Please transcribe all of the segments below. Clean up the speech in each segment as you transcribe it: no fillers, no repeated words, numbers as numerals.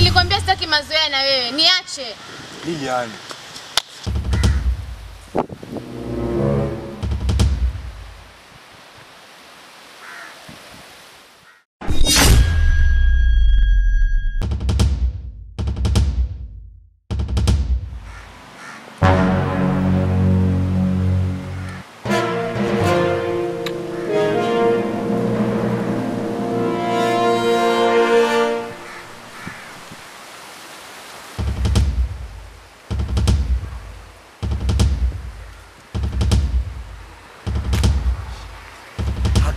Nilikwambia sitaki mazoea na wewe. Niache. Lilian.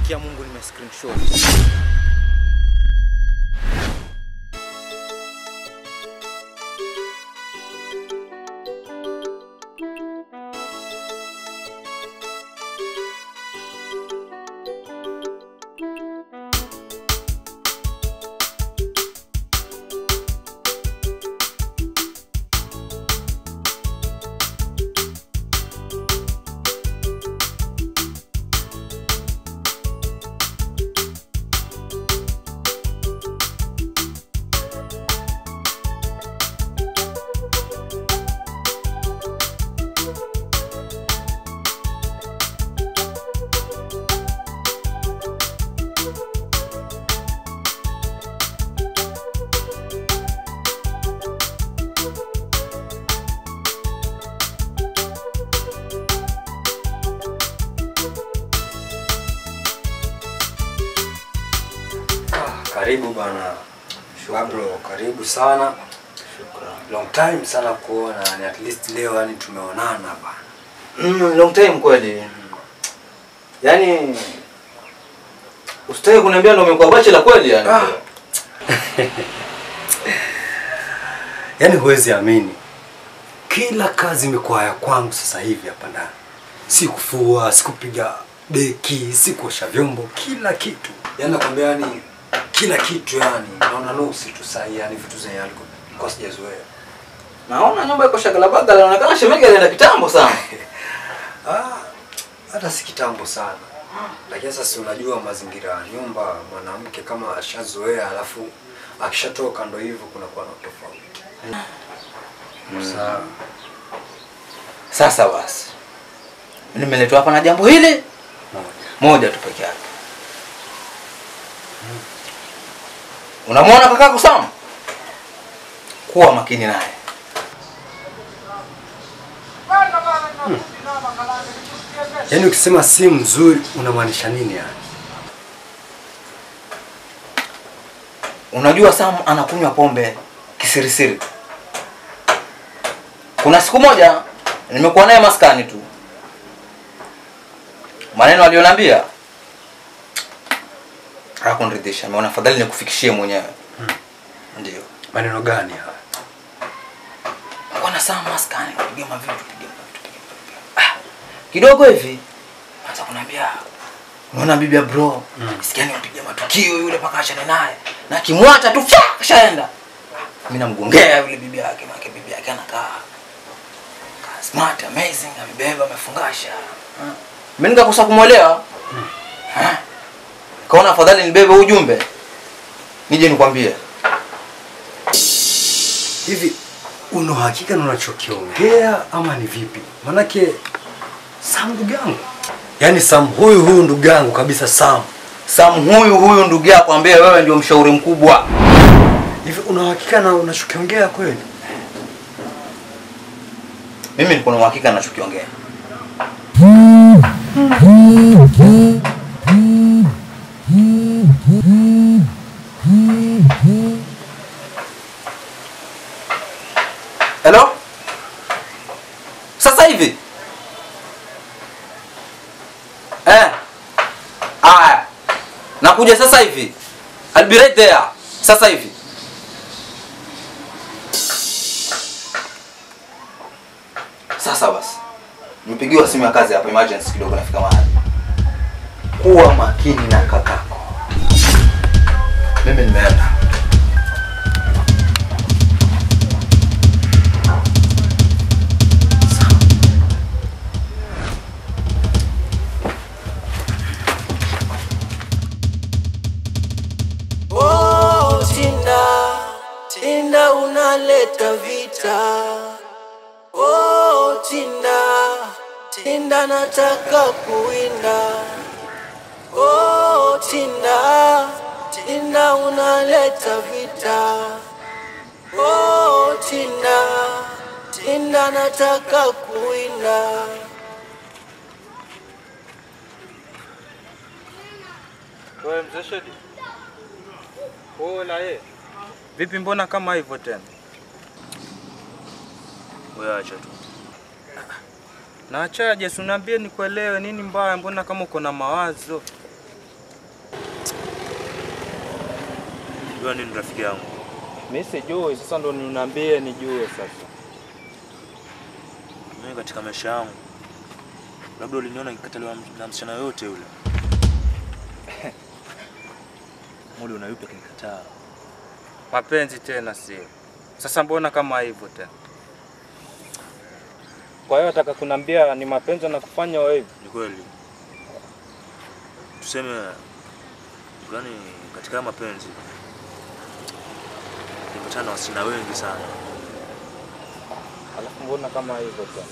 Ya Mungu nime screenshot. Karibu bana. Bro, karibu sana. Shukrani. Long time sana kuona, ni at least leo yani tumeonana bana. Long time kweli. Yaani usitaki kuniambia ndo umekuwa bachelor kweli yani. Yaani huwezi amini. Kila kazi imekuwa ya kwangu sasa hivi hapa ndani. Si kufua, si kupiga deki, si kuosha vyombo, kila kitu. Yaani nakwambia yani kila kitu yani, naona nusu tu sasa yani vitu zenye alikuwa sijazoea. Naona nyumba iko shagalabaga, inaonekana shemege alienda kitambo sana. Hata si kitambo sana. Lakini sasa unajua mazingira ya nyumba, mwanamke kama ashazoea alafu akishatoka ndo hivyo kuna kwa tofauti. Sasa basi. Nimeletwa hapa na jambo hili moja tu peke yake. Unamwona kakako Sam? Kuwa makini naye. Yaani ukisema si mzuri unamaanisha nini yani? Unajua Sam anakunywa pombe kisirisiri. Kuna siku moja nimekuwa naye maskani tu. Maneno aliyoniambia hakuniridhisha. Nimeona afadhali nikufikishie mwenyewe. Ndio. Maneno gani haya? Kuna Sam maskani kupiga mavitu, kidogo hivi anza kuniambia, unaona bibi ya bro, sikiani mpiga matukio yule paka achane naye. Na kimwacha tu kashaenda. Mimi namgongea yule bibi yake, maana bibi yake anakaa smart, amazing, amebeba, amefungasha. Mimi nikakosa kumuelewa. Kaona afadhali nibebe ujumbe nije nikwambie. Hivi una hakika na unachokiongea ama ni vipi? Manake Sam ndugu yangu. Yaani Sam huyu ndugu yangu kabisa Sam. Sam huyu ndugu yako ambaye wewe ndio mshauri mkubwa. Hivi una hakika na unachokiongea kweli? Mimi niko na uhakika na ninachokiongea. Hello? Sasa hivi? Nakuja sasa hivi. I'll be right there. Sasa hivi. Sasa basi. Nimepigiwa simu ya kazi hapa, emergency kidogo, nafika mahali. Kuwa makini na kakako. Mimi nimeenda. Oh, Tina, Tina. Tinda unaleta vita. Oh Tinda, Tinda nataka kuwinda. Oh Tinda, Tinda unaleta vita. Oh Tinda, Tinda nataka kuwinda. Wewe mzee Shedi. Ola vipi mbona kama hivyo tena? Wewe acha tu. Na achaje, si uniambie nikuelewe nini mbaya, mbona kama uko na mawazo? Wewe ni rafiki yangu. Mimi sijui, sasa ndo niambie nijue sasa. Mimi katika maisha yangu labda uliniona nikikataliwa na msichana yote yule. Mmoja unayupi akinikataa. Mapenzi tena sio. Sasa mbona kama hivyo tena? Kwa hiyo nataka kuniambia ni mapenzi na kufanya wewe hivi? Ni kweli. Tuseme yani katika mapenzi nimekutana na wasichana wengi sana. Alafu mbona kama hivyo tena?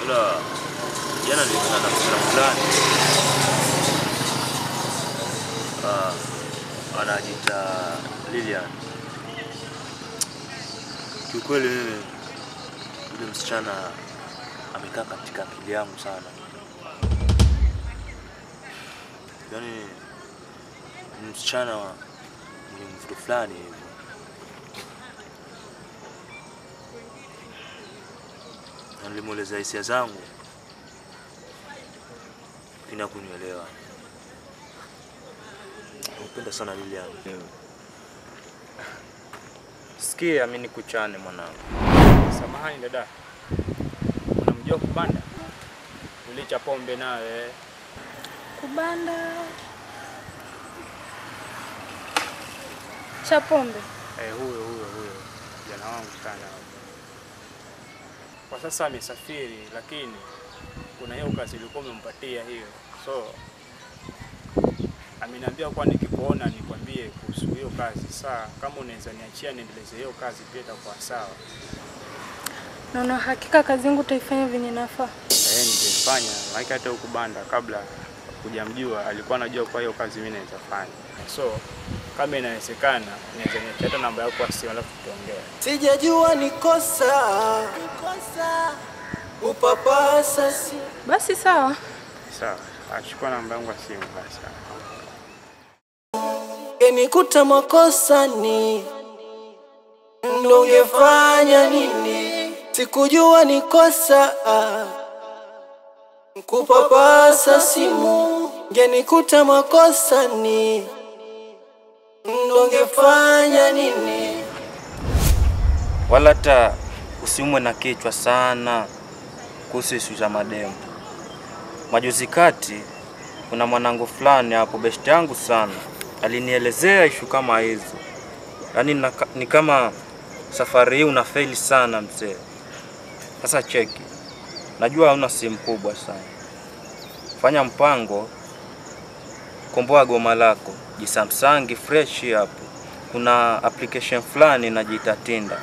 Ila jana nilikutana na msichana fulani. Anajiita Lilian. Kiukweli mimi yule msichana amekaa katika akili yangu sana. Yaani msichana ni mvuto fulani hivi. Nilimueleza hisia zangu bila kunielewa. Napenda sana Lilian. Sikia mimi nikuchane mwanangu. Samahani dada. Unamjua Kubanda? Ulicha pombe nawe. Kubanda. Cha pombe. Huyo. Jana wangu sana. Kwa sasa amesafiri lakini kuna hiyo kazi ilikuwa umempatia hiyo. So ameniambia kwa nikikuona nikwambie kuhusu hiyo kazi. Sawa, kama unaweza niachia niendeleze hiyo kazi pia itakuwa sawa. Na hakika kazi yangu utaifanya venye nafaa. Nitaifanya. Maana hata huko Banda kabla kujamjua alikuwa anajua kwa hiyo kazi mimi naweza fanya. So kama inawezekana naweza niachia hata namba yako ya simu alafu tuongee. Sijajua nikosa upapasa si. Basi sawa. Sawa. Achukua namba yangu ya simu basi. Nikuta makosani ndo ungefanya nini? Sikujua nikosa kupapasa simu. Ngenikuta makosani ndo ungefanya nini? Wala hata usiumwe na kichwa sana kuhusu issue za mademu. Majuzi kati kuna mwanangu fulani hapo best yangu sana alinielezea issue kama hizo. Yaani ni kama safari hii unafaili sana mzee. Sasa cheki. Najua hauna simu kubwa sana. Fanya mpango, komboa goma lako, Samsung fresh hapo. Kuna application fulani inajiita Tinda.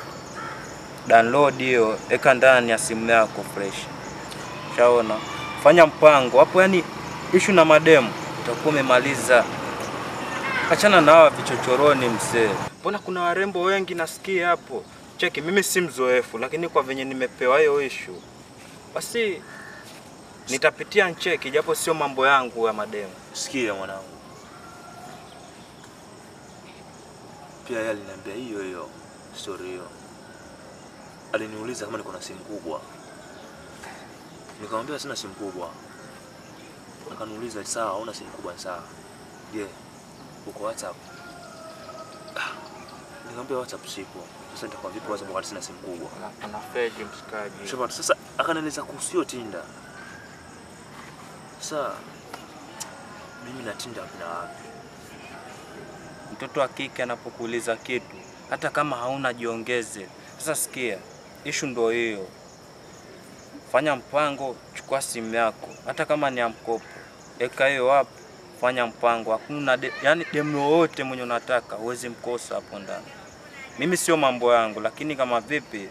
Download hiyo, eka ndani ya simu yako fresh. Shaona. Fanya mpango hapo, yani issue na mademu utakuwa umemaliza. Achana na hawa vichochoroni mzee. Mbona kuna warembo wengi nasikia hapo. Cheki mimi si mzoefu lakini kwa venye nimepewa hiyo issue basi nitapitia ncheki japo sio mambo yangu ya mademu. Sikia mwanangu. Pia yeye aliniambia hiyo story hiyo. Aliniuliza kama niko na simu kubwa. Nikamwambia sina simu kubwa. Akaniuliza sawa, una simu kubwa sawa. Je, uko WhatsApp? Nikamwambia WhatsApp sipo. Sasa nitakuwa vipi WhatsApp wakati sina simu kubwa? Ana fake mshikaji. Shaba sasa akanieleza kuhusu Tinda. Sasa mimi na Tinda kuna wapi? Mtoto wa kike anapokuuliza kitu hata kama hauna jiongeze. Sasa sikia, issue ndio hiyo. Fanya mpango, chukua simu yako hata kama ni ya mkopo. Eka hiyo hapo, fanya mpango. Hakuna yani demu wote mwenye unataka uweze mkosa hapo ndani. Mimi sio mambo yangu, lakini kama vipi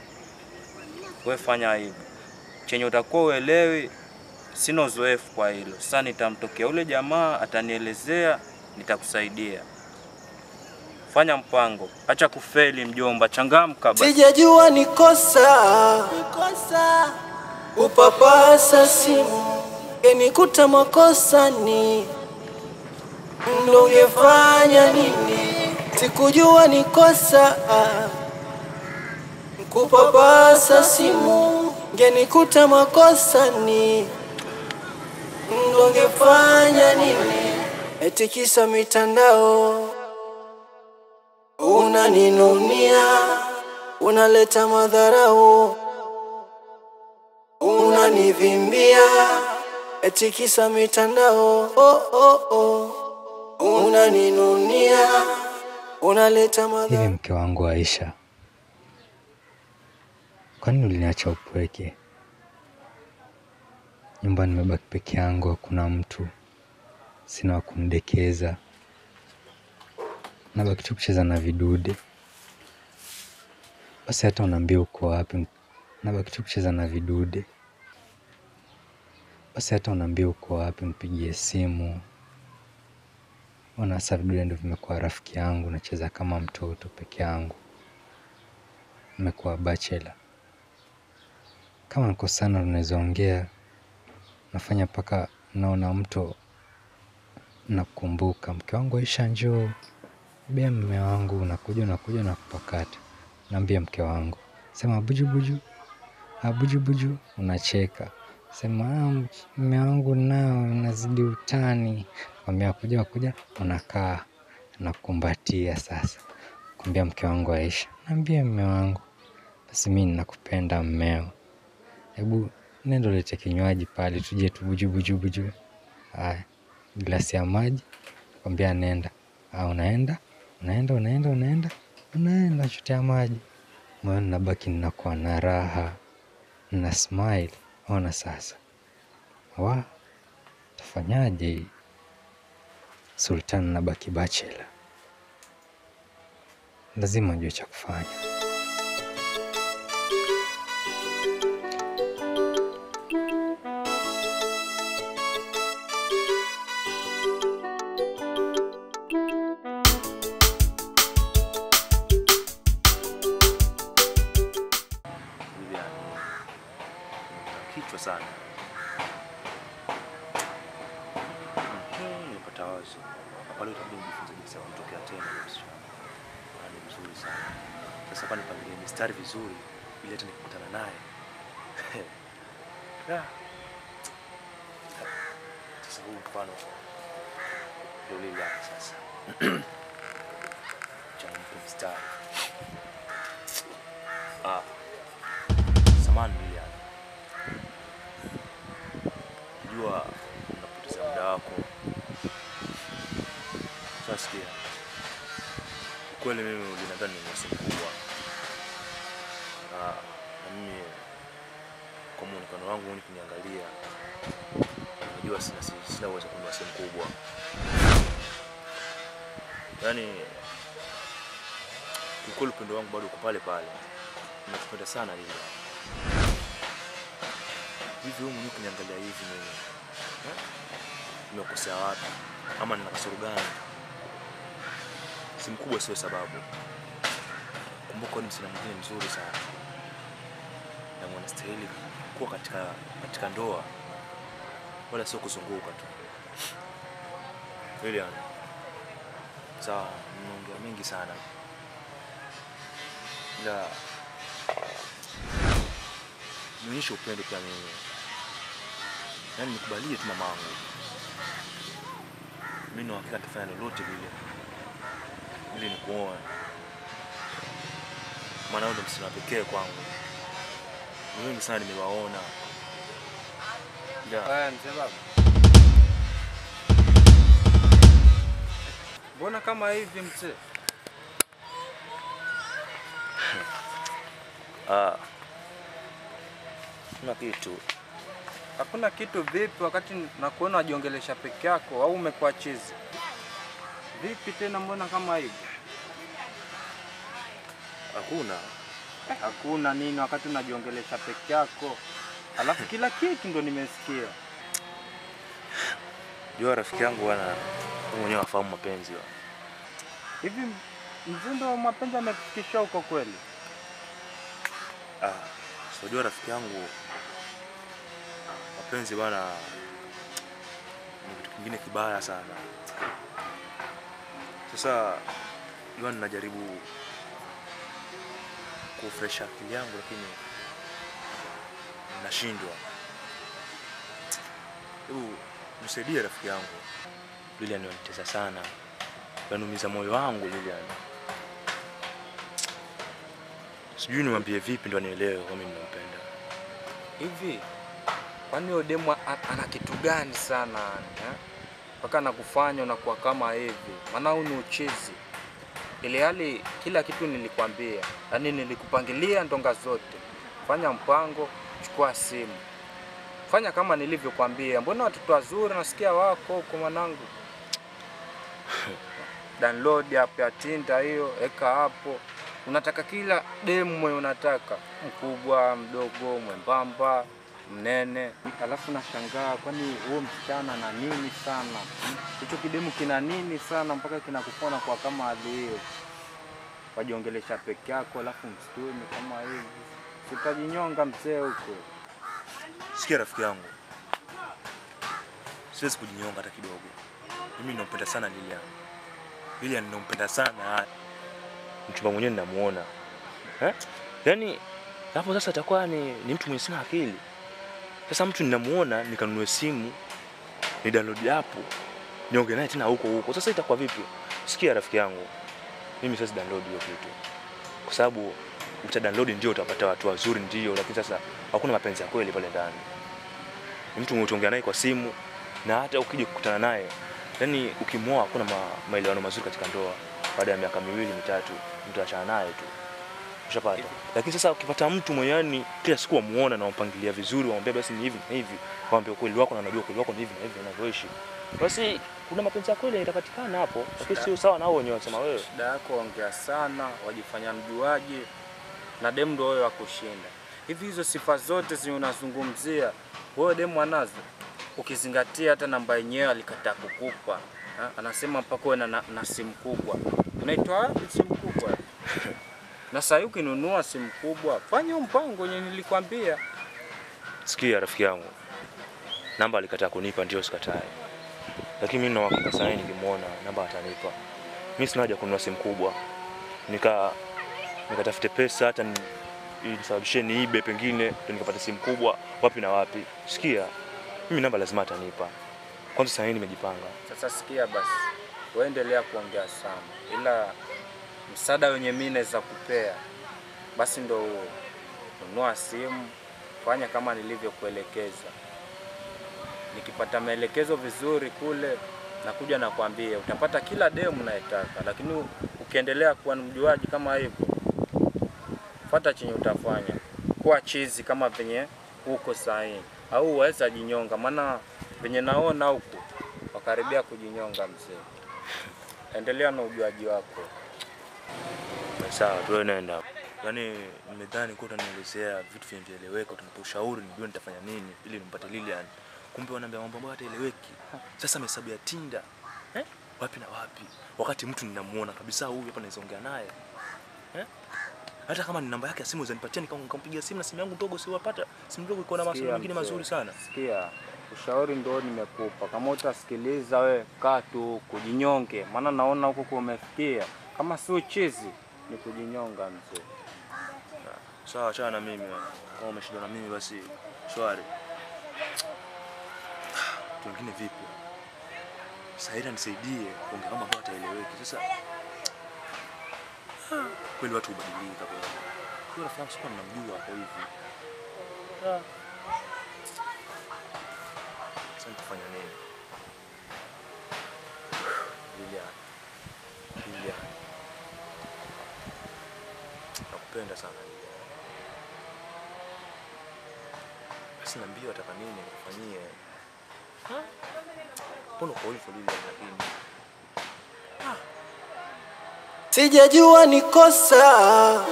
wewe fanya hivyo. Chenye utakuwa uelewi, sina uzoefu kwa hilo. Sasa nitamtokea ule jamaa, atanielezea, nitakusaidia. Fanya mpango, acha kufeli mjomba, changamka basi. Sijajua nikosa upapasa simu, ngenikuta makosani, ungefanya nini? Sikujua nikosa kupapasa simu, ngenikuta makosani, ungefanya nini? Eti kisa mitandao unaninunia, unaleta madharau, unanivimbia, eti kisa mitandao unaninunia, unaleta madharau. Hivi mke wangu Aisha, kwani uliniacha upweke? Nyumbani nimebaki peke yangu, hakuna mtu, sina wa kunidekeza. Nabaki tu kucheza na vidude. Basi hata unaambia uko wapi, nabaki tu kucheza na vidude. Basi hata unaambia uko wapi, nipigie simu. Ona sasa vidude ndio vimekuwa rafiki yangu, nacheza kama mtoto peke yangu. Nimekuwa bachelor. Kama niko sana tunaweza ongea. Nafanya paka naona mtu nakumbuka. Mke wangu Aisha njoo. Bia mume wangu, nakuja na kupakata. Naambia mke wangu, sema buju buju. Buju buju, unacheka. Sema mume wangu nao unazidi utani. Kwambia kuja unakaa nakumbatia sasa. Kwambia mke wangu Aisha, naambia mume wangu, basi mimi ninakupenda mmeo. Hebu nenda lete kinywaji pale tuje tu buju buju buju. Haya, glasi ya maji. Kwambia nenda. Unaenda chotea maji. Moyo nabaki ninakuwa na raha, na smile. Ona sasa. Tafanyaje? Sultan nabaki bachelor. Lazima njue cha kufanya. Kichwa sana. Nimepata wazo. Pale utabidi kujifunza jinsi ya kumtokea tena kwa msichana. Ni mzuri sana. Sasa hapa nipangilie mistari vizuri ili hata nikikutana naye. Sasa huu mfano ndio lile hapa sasa. Changu mistari. Samani ya. Jua unapoteza muda wako. Sasa kweli mimi ninadhani ni msimu mkubwa. Na mimi kwa muonekano wangu nikiniangalia najua sina uwezo kwa msimu mkubwa. Yaani ukoli upendo wangu bado uko pale pale. Nakupenda sana hivi. Hivi wewe mwenyewe kuniangalia hivi mimi. Nimekosea wapi? Ama nina kasoro gani? Si mkubwa sio sababu. Kumbuka ni msichana mwingine mzuri sana. Na mwanastahili kuwa katika ndoa. Wala sio kuzunguka tu. William. Sawa, nimeongea mengi sana. Ila nionyeshe upendo pia mimi. Yaani nikubalie tu mamangu. Mimi na hakika nitafanya lolote vile. Ili nikuoe. Maana wewe ndio msichana pekee kwangu. Wengi sana nimewaona. Haya mzee baba. Mbona kama hivi mzee? Kuna kitu. Hakuna kitu vipi wakati nakuona unajiongelesha peke yako au umekuwa chizi? Vipi tena mbona kama hivi? Hakuna. Hakuna nini wakati unajiongelesha peke yako. Alafu kila kitu ndo nimesikia. Jua rafiki yangu bwana, wewe mwenyewe wafahamu mapenzi wa. Hivi mzindo wa mapenzi amekufikisha huko kweli? Sijua rafiki yangu, mapenzi bwana ni kitu kingine kibaya sana. Sasa jua ninajaribu kufresha akili yangu lakini nashindwa. Hebu nisaidie rafiki yangu. Lilian ananitesa sana. Yanumiza moyo wangu Lilian. Sijui nimwambie vipi ndo anielewe kama mimi nampenda. Hivi kwani huyo demu ana kitu gani sana mpaka nakufanya unakuwa kama hivi? Maana huu ni uchizi. Ile hali kila kitu nilikwambia. Yaani nilikupangilia ndonga zote. Fanya mpango, chukua simu. Fanya kama nilivyokuambia. Mbona watoto wazuri nasikia wako huko mwanangu? Download app ya Tinder hiyo, eka hapo. Unataka kila demu mwe unataka. Mkubwa, mdogo, mwembamba, mnene. Alafu nashangaa kwani huo msichana na nini sana? Hicho kidemu kina nini sana mpaka kinakufona kwa kama hali hiyo? Wajiongelesha peke yako alafu msituni kama hivi. Sitajinyonga mzee huko. Sikia rafiki yangu. Siwezi kujinyonga hata kidogo. Mimi nampenda sana Lilian. Lilian nampenda sana. Mchumba mwenyewe ninamuona. Yaani hapo sasa atakuwa ni mtu mwenye sina akili. Sasa mtu ninamuona nikanunue simu, ni download app, niongee naye tena huko. Sasa itakuwa vipi? Sikia rafiki yangu. Mimi siwezi download hiyo kitu. Kwa sababu download ndio utapata watu wazuri ndio, lakini sasa hakuna mapenzi ya kweli pale ndani. Ni mtu unaongea naye kwa simu na hata ukija kukutana naye, yani ukimwoa hakuna maelewano mazuri katika ndoa. Baada ya miaka 2 3 mtu achana naye tu. Ushapata. Lakini sasa ukipata mtu mwenye yani kila siku wamuona na wampangilia vizuri, wamwambia basi ni hivi na hivi, waambie ukweli wako na anajua ukweli wako ni hivi na hivi unavyoishi. Basi kuna mapenzi ya kweli yatapatikana hapo. Lakini sio sawa na wao wenyewe wasema wewe. Shida yako ongea sana, wajifanya mjuaji na demu ndio wewe wakushinda. Hivi hizo sifa zote zenye unazungumzia, wewe demu anazo. Ukizingatia hata namba yenyewe alikataa kukupa. Anasema mpaka wewe na simu kubwa. Unaitwa wapi simu kubwa? Na sasa ukinunua simu kubwa, fanya mpango yenye nilikwambia. Sikia rafiki yangu. Namba alikataa kunipa ndio sikatae. Lakini mimi na uhakika sasa nikimuona namba atanipa. Mimi sina haja kununua simu kubwa. Nikatafute pesa hata nisababishe niibe pengine ndio nikapata simu kubwa wapi na wapi. Sikia. Mimi namba lazima atanipa. Kwanza sasa nimejipanga. Sasa sikia basi. Wewe endelea kuongea sana. Ila msaada wenye mimi naweza kupea basi ndo nunua simu, fanya kama nilivyokuelekeza. Nikipata maelekezo vizuri kule nakuja na kuambia utapata kila demu unayotaka, lakini ukiendelea kuwa mjuaji kama hivyo, fuata chenye utafanya. Kuwa chizi kama venye huko sahihi au uweza jinyonga, maana venye naona huko wakaribia kujinyonga mzee. Endelea na ujuaji wako. Sawa, tuwe nenda. Yaani nimedhani kwa utanielezea vitu vinavyoeleweka, utanipa ushauri nijue nitafanya nini ili nimpate Lilian. Kumbe wanaambia mambo ambayo hataeleweki. Sasa hesabu ya Tinder. Wapi na wapi? Wakati mtu ninamuona kabisa huyu hapa naweza ongea naye. Hata kama ni namba yake ya simu zanipatia nikampigia simu na simu yangu ndogo siwapata. Simu ndogo iko na masuala mengine mazuri sana. Sikia, ushauri ndio nimekupa. Kama utasikiliza we kaa tu kujinyonge. Maana naona huko kwa umefikia. Kama si uchizi ni kujinyonga mzee. Sawa, achana na mimi. Kama umeshindwa na mimi basi shwari. Wengine vipi? Saida nisaidie kuongea kama bado hataeleweki. Sasa kweli watu hubadilika kweli. Kwa rafiki yangu sikuwa ninamjua hapo hivi. Sasa nitafanya nini? Lilia. Nakupenda sana. Basi niambie wataka nini nikufanyie. Mbona kwa hivyo Lilian lakini? sijajua ni kosa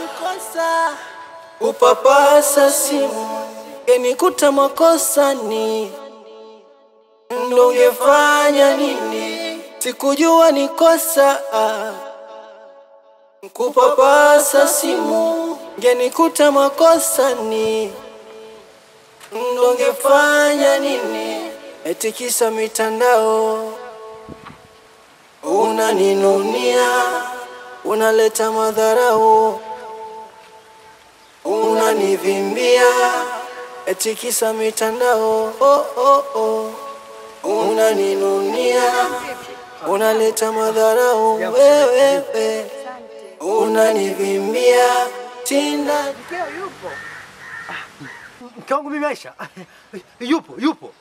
upapasa simu, ngenikuta makosani ndo ungefanya nini? Sikujua ni kosa kupapasa simu, ngenikuta makosani ndo ungefanya nini? Eti kisa mitandao unaninunia, unaleta madharau, unanivimbia. Eti kisa mitandao unaninunia, unaleta madharau, wewe unanivimbia. Tinda Mke wangu mimi Aisha. Yupo.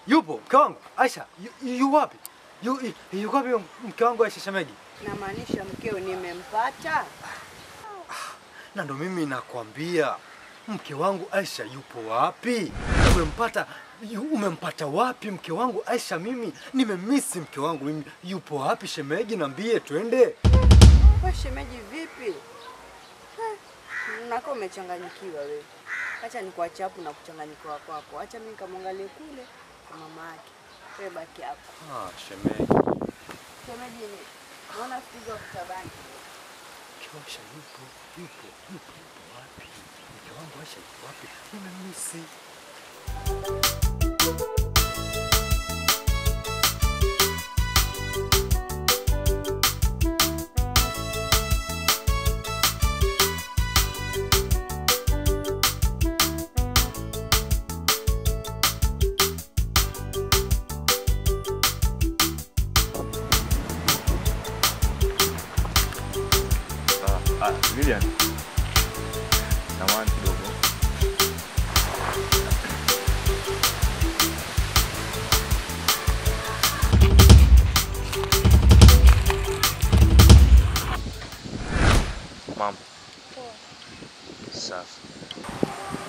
Mke wangu Aisha, yu wapi? Yuko wapi mke wangu Aisha Shemeji? Namaanisha mkeo nimempata. Na ndo mimi nakwambia mke wangu Aisha yupo wapi? Umempata wapi mke wangu Aisha? Mimi nimemisi mke wangu mimi. Yupo wapi Shemeji? Niambie twende. Wewe shemeji vipi? Nako umechanganyikiwa wewe. Acha nikuache hapo na kuchanganyikiwa kwako. Acha mimi nikamwangalie kule kwa mama yake. Wewe baki hapo. Shemeji. Shemeji ni naona figo kutabani. Aisha yupo wapi? Mke wangu Aisha yupo wapi? Nimemisi. Lilian, samahani kidogo. Mambo. Safi.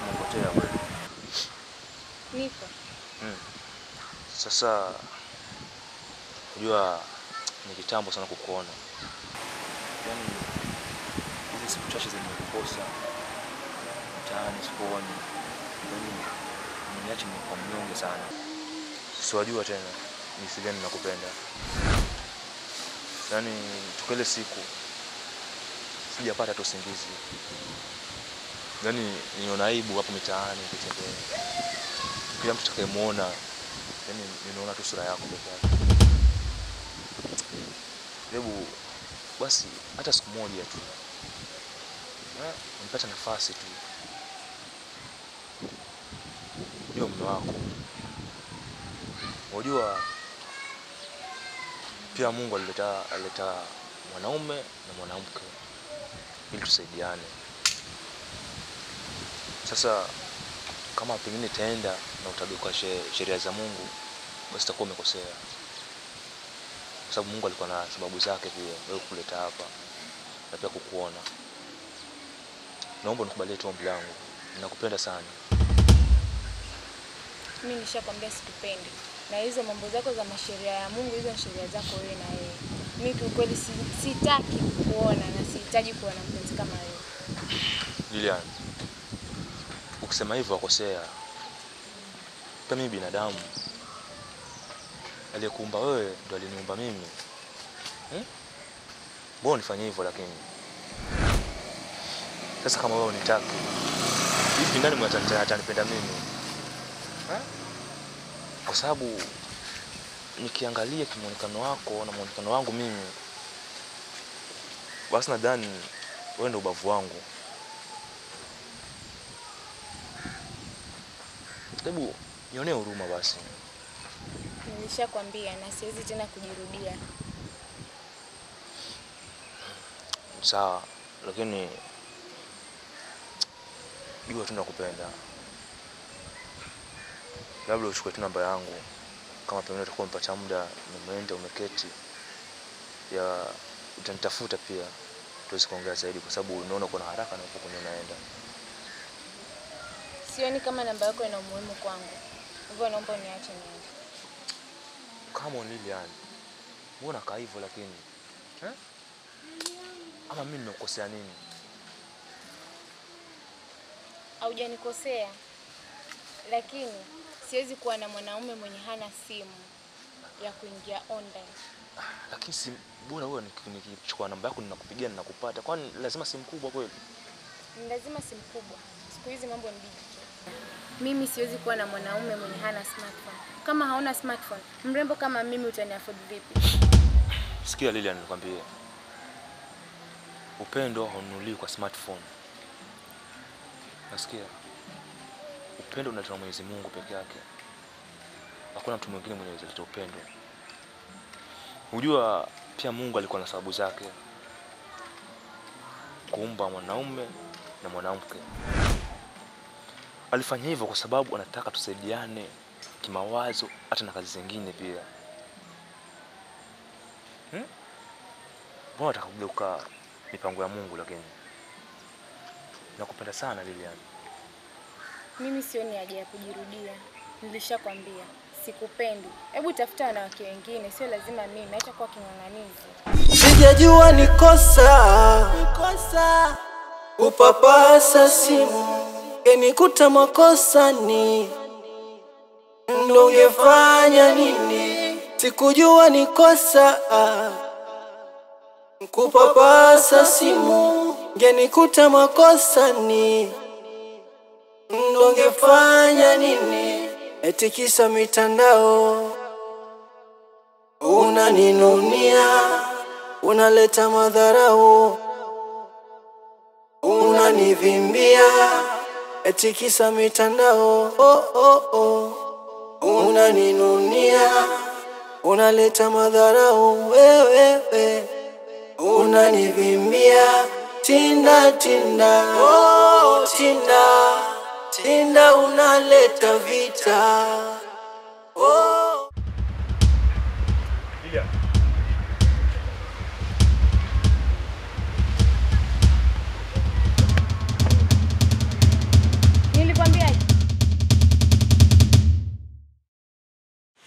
Umepotea wewe. Nipo. Sasa unajua ni kitambo sana kukuona. Yaani hizi siku chache zimekukosa mtaani sikuoni, yaani niache kwa mnyonge sana. Siwajua tena jinsi gani nakupenda. Yaani tukele siku sijapata tu usingizi. Yaani niona aibu hapo mitaani nikitembea. Kila mtu atakayemuona yaani ninaona tu sura yako pekee yake. Hebu basi hata siku moja tu nipata nafasi tu ndio mume wako. Unajua pia Mungu alileta mwanaume na mwanamke ili tusaidiane. Sasa kama pengine taenda na utaduka sheria za Mungu, basi utakuwa umekosea. Kwa sababu Mungu alikuwa na sababu zake pia wewe kuleta hapa na pia kukuona. Naomba nikubalie tu ombi langu. Ninakupenda sana. Mimi nishakwambia sikupendi. Na hizo mambo zako za masheria ya Mungu, hizo sheria zako wewe na yeye. Mimi kiukweli sitaki kuona na sihitaji kuwa na mpenzi kama wewe. Lilian, ukisema hivyo wakosea. Pia mimi binadamu. Aliyekuumba wewe ndo aliniumba mimi. Mbona nifanye hivyo lakini? Sasa kama wewe unitaki, hivi ndani mwatanipenda mimi? Kwa sababu nikiangalia kimuonekano wako na muonekano wangu mimi, basi nadhani wewe ndio ubavu wangu. Hebu nione huruma basi. Nilishakwambia na siwezi tena kujirudia. Sawa, lakini jua tu nakupenda. Labda uchukue tu namba yangu. Kama pengine utakuwa umepata muda, umeenda umeketi, ya utanitafuta pia. Tuweze kuongea zaidi kwa sababu unaona kuna haraka na uko kwenye naenda. Sioni kama namba yako ina umuhimu kwangu. Hivyo naomba uniache niende. Come on Lilian. Mbona kaa hivyo lakini? Ama mimi nimekosea nini? Haujanikosea. Lakini siwezi kuwa na mwanaume mwenye hana simu ya kuingia online. Lakini si bora wewe nikichukua namba yako ninakupigia ninakupata. Kwani lazima simu kubwa kweli? Ni lazima simu kubwa. Siku hizi mambo ni digital. Mimi siwezi kuwa na mwanaume mwenye hana smartphone. Kama hauna smartphone, mrembo kama mimi utaniafford vipi? Sikia Lilian, nikwambie. Upendo haununuliwi kwa smartphone. Nasikia. Upendo unatoka kwa Mwenyezi Mungu peke yake. Hakuna mtu mwingine mwenye uwezo wa upendo. Unajua pia Mungu alikuwa na sababu zake kuumba mwanaume na mwanamke. Alifanya hivyo kwa sababu anataka tusaidiane kimawazo hata na kazi zingine pia. Mbona unataka kugeuka mipango ya Mungu? Lakini nakupenda sana Lilian. Mimi sioni haja ya kujirudia. Nilishakwambia sikupendi. Hebu tafuta wanawake wengine, sio lazima mimi, acha kwa king'ang'anizi. Sijajua ni kosa upapasa simu, ngenikuta makosani, ndo ungefanya nini? Sikujua ni kosa kupapasa simu, ngenikuta makosani, ndo ungefanya nini? Eti kisa mitandao unaninunia, unaleta madharau, unanivimbia. Eti kisa mitandao unaninunia, unaleta madharau, wewe unanivimbia. Tinda tinda unaleta vita. Lilian.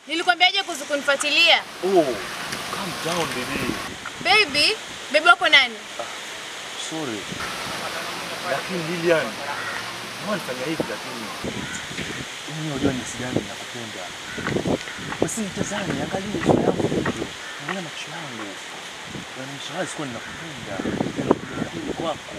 Nilikwambiaje kuhusu kunifuatilia? Calm down baby. Baby wako nani? Sorry. Lakini Lilian, mbona unafanya hivi lakini? Mimi unajua ni sidani nakupenda. Basi nitazame, angalia sura yangu hiyo. Angalia macho yangu. Yaani shawazi kwa ninakupenda. Ni kwako.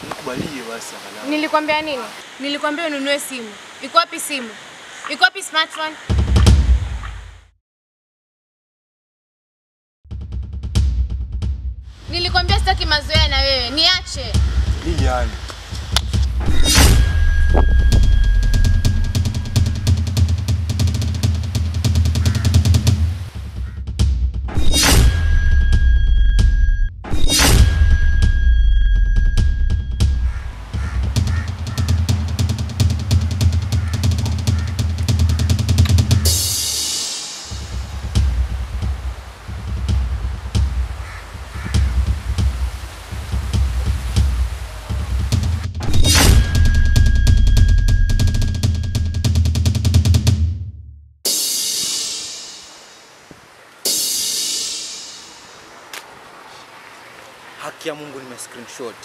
Nikubalie basi angalau. Nilikwambia nini? Nilikwambia ununue simu. Iko wapi simu? Iko wapi smartphone? Nilikwambia sitaki mazoea na wewe. Niache. Lilian. Haki ya Mungu nime screenshot.